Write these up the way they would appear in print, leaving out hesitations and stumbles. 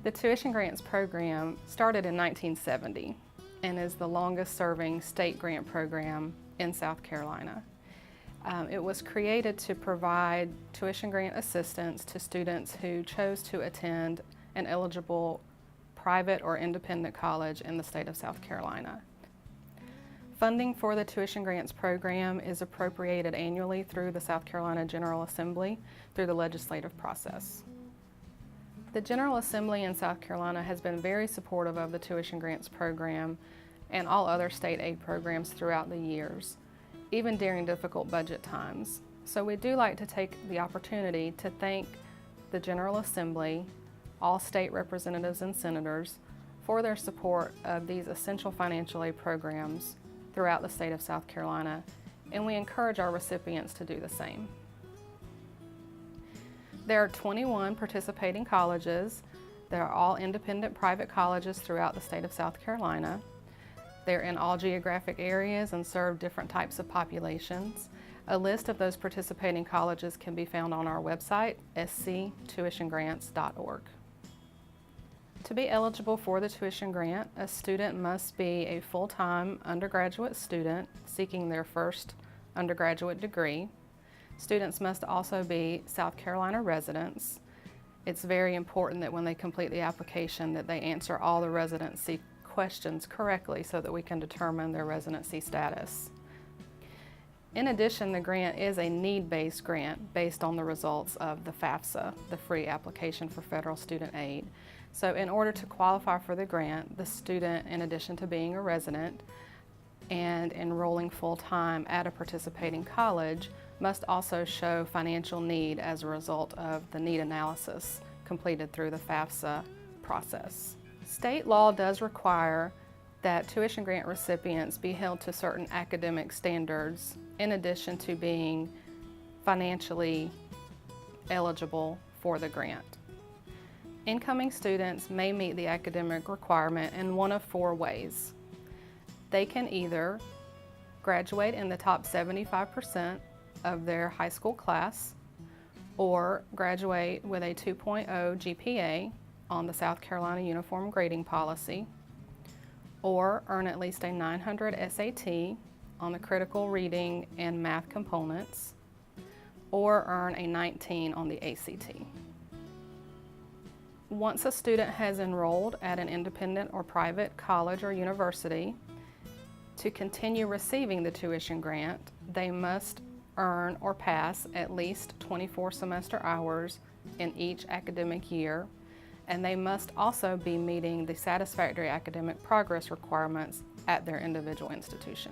The Tuition Grants program started in 1970 and is the longest serving state grant program in South Carolina. It was created to provide tuition grant assistance to students who chose to attend an eligible private or independent college in the state of South Carolina. Funding for the Tuition Grants program is appropriated annually through the South Carolina General Assembly through the legislative process. The General Assembly in South Carolina has been very supportive of the Tuition Grants program and all other state aid programs throughout the years, even during difficult budget times. So we do like to take the opportunity to thank the General Assembly, all state representatives and senators, for their support of these essential financial aid programs throughout the state of South Carolina, and we encourage our recipients to do the same. There are 21 participating colleges. They're all independent private colleges throughout the state of South Carolina. They're in all geographic areas and serve different types of populations. A list of those participating colleges can be found on our website, sctuitiongrants.org. To be eligible for the tuition grant, a student must be a full-time undergraduate student seeking their first undergraduate degree. Students must also be South Carolina residents. It's very important that when they complete the application that they answer all the residency questions correctly so that we can determine their residency status. In addition, the grant is a need-based grant based on the results of the FAFSA, the Free Application for Federal Student Aid. So in order to qualify for the grant, the student, in addition to being a resident and enrolling full-time at a participating college, must also show financial need as a result of the need analysis completed through the FAFSA process. State law does require that tuition grant recipients be held to certain academic standards in addition to being financially eligible for the grant. Incoming students may meet the academic requirement in one of four ways. They can either graduate in the top 75% of their high school class, or graduate with a 2.0 GPA on the South Carolina Uniform Grading Policy, or earn at least a 900 SAT on the critical reading and math components, or earn a 19 on the ACT. Once a student has enrolled at an independent or private college or university, to continue receiving the tuition grant, they must earn or pass at least 24 semester hours in each academic year, and they must also be meeting the satisfactory academic progress requirements at their individual institution.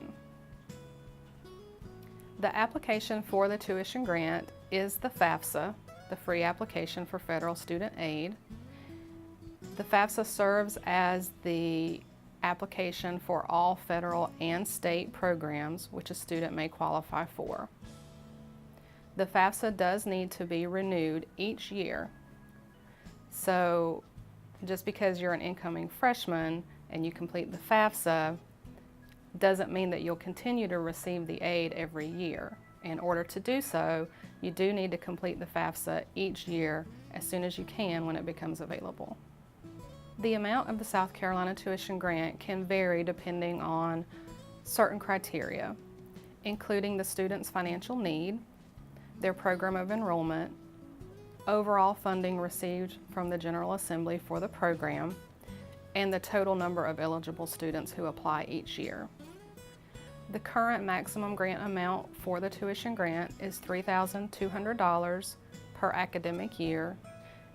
The application for the tuition grant is the FAFSA, the Free Application for Federal Student Aid. The FAFSA serves as the application for all federal and state programs which a student may qualify for. The FAFSA does need to be renewed each year. So just because you're an incoming freshman and you complete the FAFSA doesn't mean that you'll continue to receive the aid every year. In order to do so, you do need to complete the FAFSA each year as soon as you can when it becomes available. The amount of the South Carolina tuition grant can vary depending on certain criteria, including the student's financial need, their program of enrollment, overall funding received from the General Assembly for the program, and the total number of eligible students who apply each year. The current maximum grant amount for the tuition grant is $3,200 per academic year.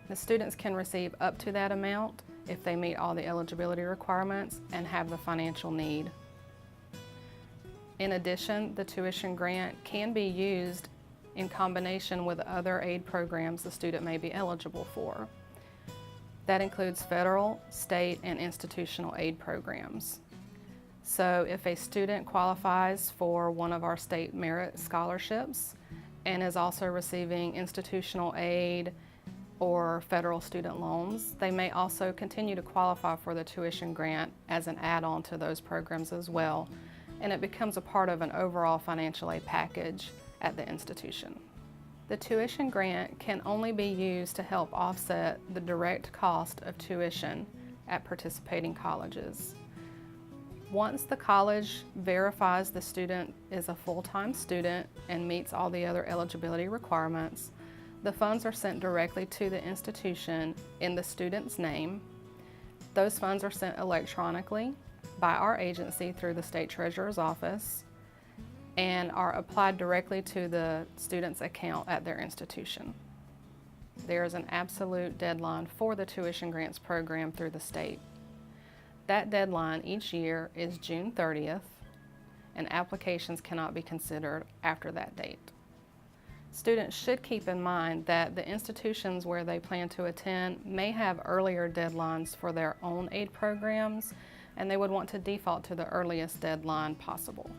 The students can receive up to that amount if they meet all the eligibility requirements and have the financial need. In addition, the tuition grant can be used in combination with other aid programs the student may be eligible for. That includes federal, state, and institutional aid programs. So if a student qualifies for one of our state merit scholarships and is also receiving institutional aid or federal student loans, they may also continue to qualify for the tuition grant as an add-on to those programs as well, and it becomes a part of an overall financial aid package at the institution. The tuition grant can only be used to help offset the direct cost of tuition at participating colleges. Once the college verifies the student is a full-time student and meets all the other eligibility requirements, the funds are sent directly to the institution in the student's name. Those funds are sent electronically by our agency through the State Treasurer's Office and are applied directly to the student's account at their institution. There is an absolute deadline for the tuition grants program through the state. That deadline each year is June 30th, and applications cannot be considered after that date. Students should keep in mind that the institutions where they plan to attend may have earlier deadlines for their own aid programs, and they would want to default to the earliest deadline possible.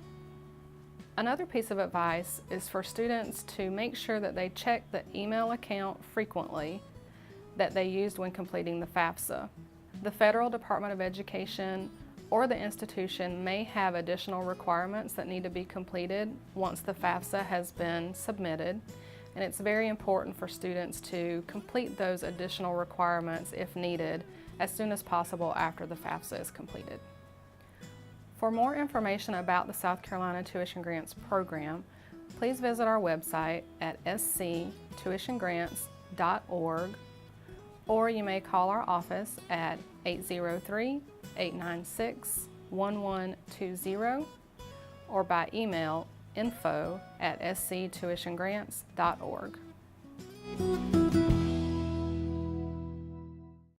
Another piece of advice is for students to make sure that they check the email account frequently that they used when completing the FAFSA. The Federal Department of Education or the institution may have additional requirements that need to be completed once the FAFSA has been submitted, and it's very important for students to complete those additional requirements if needed as soon as possible after the FAFSA is completed. For more information about the South Carolina Tuition Grants Program, please visit our website at sctuitiongrants.org, or you may call our office at 803-896-1120 or by email info@sctuitiongrants.org.